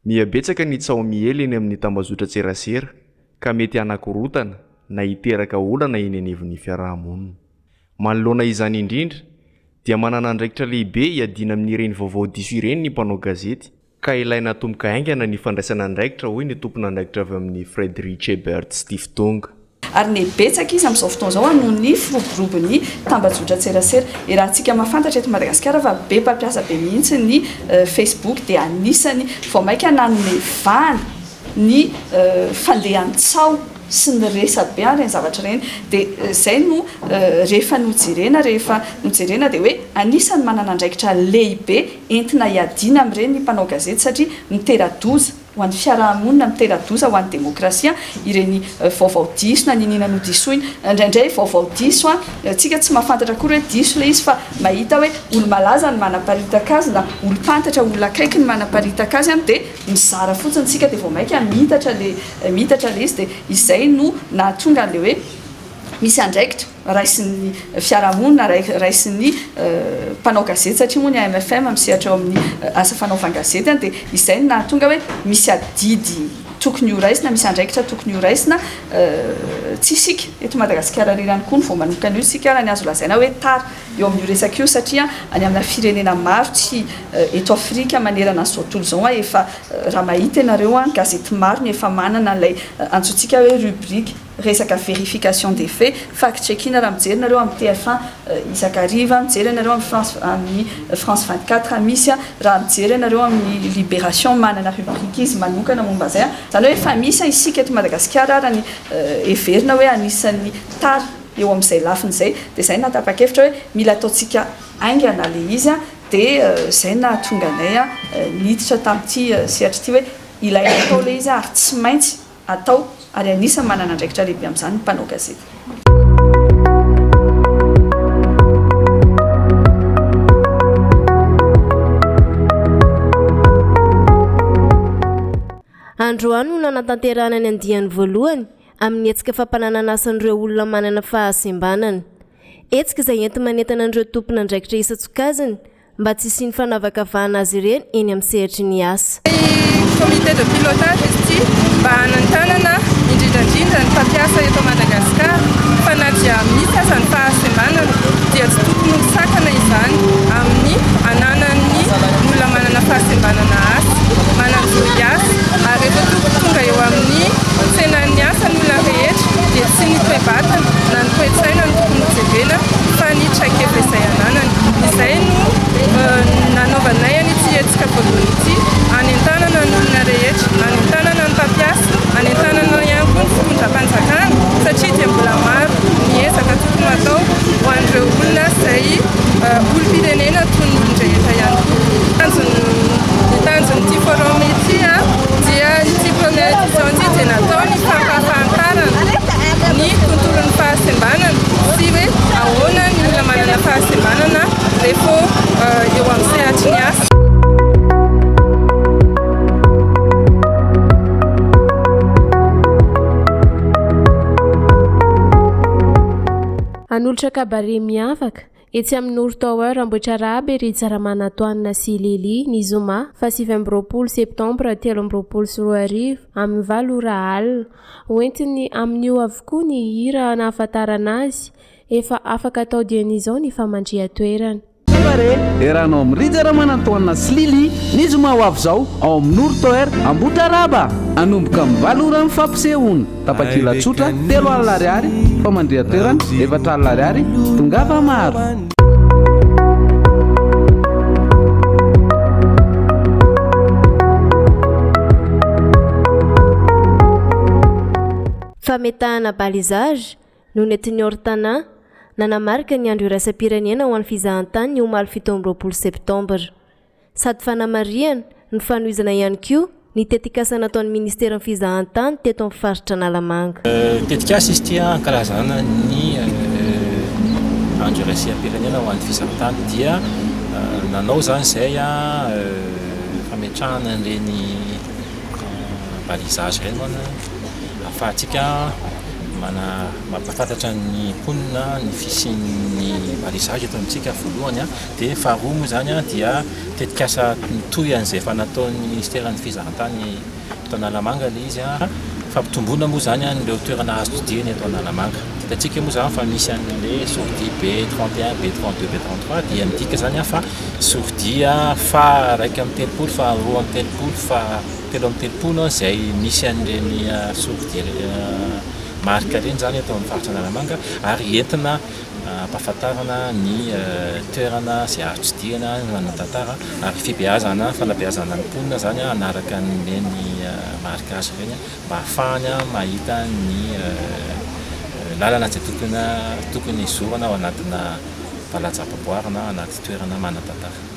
Mihabetsaka ny tsaomiely eny amin'ny tambazotra tserasera ka mety anakorotana na hiteraka olana eny anivon'ny fiarahamonina. Manoloana izany indrindra dia manana andraikitra lehibe hiadiana amin'ireny vaovao diso ireny ny mpanao gazety ka ilaina tomboka aingana ny fandraisana andraikitra hoy ny tompon'andraikitra avy amin'ny Frederic Ebert Stiftung. Ary ny betsaka izy amin'izao fotoana izao no ny firoborobon'ny tambazotra tserasera. Raha antsika mahafantatra eto Madagasikara fa be mpampiasa be mihitsy ny Facebook dia anisany vao maika nanome vana ny fandehan-tsao sy ny resabe ireny zavatra ireny dia izay no rehefa nojerena dia hoe anisany manana andraikitra lehibe entina hiadiana amin'ireny ny mpanao gazety satria mitera-doza ho an'ny fiarahamonina, mitera-doza ho an'ny demokrasia ireny vaovao diso na ninina no disoiny. Indraindray vaovao diso tsika tsy mahafantatra akory hoe diso le izy fa mahita hoe olo malaza ny manaparitaka azy na olo pantatra olona akaiky ny manaparitaka azy dia mizara fotsiny tsika dia vao maika mitatra le izy dia izay no nahatonga an'le hoe misy andraikitra raisin'ny fiarahamonina raisin'ny mpanao gazety satria moa ny AMFM misehatra ao amin'ny asa fanaovan-gazety dia izay no nahatonga hoe misy adidy tokony ho raisina, misy andraikitra tokony ho raisina tsy isika eto Madagasikara rirany koa ny vao manokana io isika raha ny azo lazaina hoe tara eo amin'io resaka io satria any amina firenena maro tsy eto Afrika manerana an'izao tontolo izao efa raha mahita ianareo gazety maro ny efa manana ilay antsointsika hoe rubrique resaka vérification des faits, fact checking raha mijery nareo amin'ny TF1 isakariva, mijery nareo amin'ny France 24 misy raha mijery nareo amin'ny Libération manana rubrique izy manokana momba zay zany hoe efa misy isika eto Madagasikara raha ny everina hoe anisan'ny tara eo amin'izay lafiny izay dia izay natapa-kevitra hoe mila ataontsika aingana le izy dia izay nahatonga anay niditra tamin'ity sehatra ity hoe ilaina atao le izy ary tsy maintsy atao ary anisany manana andraikitra lehibe amin'izany ny mpanao gazety. Androany no nanatanterahana ny andiany voalohany amin'ny hetsika fampananana asan'ireo olona manana fahasembanana. Hetsika izay enti manentana an'ireo tompona andraikitra isan-tsokajiny mba tsy hisiany fanavakavahana azy ireny eny amin'ny sehatry ny asa. Comité de pilotage izy mba hanantanana indrindrandrindra ny mpampiasa eto Madagasikara fa na dia misy asany fahasembanana dia tsy tokony ho sakana izany amin'ny ananan'ny olona manana fahasembanana asa mananjory asa ary rehefa tonga eo amin'ny tsenan'ny asa ny olona rehetra dia tsy ny toe-batana na ny toe-tsaina no tokony jerena fa ny traikefa izay ananany. Izay no nanaovanay an'ity hetsika voalohany ity hanentanana ny olona rehetra, hanentanana ny mpampiasa, hanentanana ihany koa ny fitondram-panjakana satria dia mbola maro ny ezaka tokony atao ho an'ireo olona izay olom-pirenena toy ny olon-drehetra ihany koa. Ny tanjon'ity forum ity dia ity première édition ity dia natao ny fampahafantarana ny tontolon'ny fahasembanana sy hoe ahoana ny olona manana fahasembanana rehefa eo amin'ny sehatry ny asa. Anolotra kabare miavaka etsy amin'ny Nord Tower Ambohitraraba ery Tsaramanatoanina sy Lily ny zoma fa 7 septambra 2024 amin'ny 7 alina hoentiny amin'io avokoa ny hira nahafantarana azy efa afaka atao dian'izao ny famandria-toerana. Eranao amin'ny Tsaramanatoanina sy Lily ny zoma ho avy zao ao amin'ny Nord Tower Ambohitraraba anomboka amin'ny 7 ora mifampisehoana tapakila tsotra 3 alina ariary famandria-toerana 4 alina ariary tongava maro. Fametahana balisage no nentin'ny Ortana nanamarika ny andro iraisam-pirenena ho an'ny fizahan-tany ny omaly 17 septambra. Sady fanamariana ny fanohizana ihany koa ny tetikasa nataon'ny ministera ny fizahan-tany teto amin'ny faritra Analamanga. Tetikasa izy ity karazana ny andro iraisam-pirenena ho an'ny fizahan-tany dia nanao zany izay fametrahana ireny balisage ireny afahantsika mampafantatra ny mponina ny fisian'ny balisage eto amintsika voalohany dia faharoa moa zany dia tetikasa mitoy an'izay efa nataon'ny ministeran'ny fizarantany eto Analamanga le izy fampitomboana moa zany nireo toerana azo tsidihany eto Analamanga. Hitantsika moa zany fa misy an'le sortie B31, B32, B33 dia midika zany fa sortie fa 1 fa 2 fa 3 izay misy an'ireny sortie marika reny zany eto amin'ny faritra Analamanga ary entina ampahafantarana ny toerana izay azo tsidihana manatantara ary fibeazana fanabeazana ny mponina zany anaraka nireny marika azy ireny mba ahafahany mahita ny lalana izay tokony izorana ao anatina valaja-paboarina anaty toerana manatantara.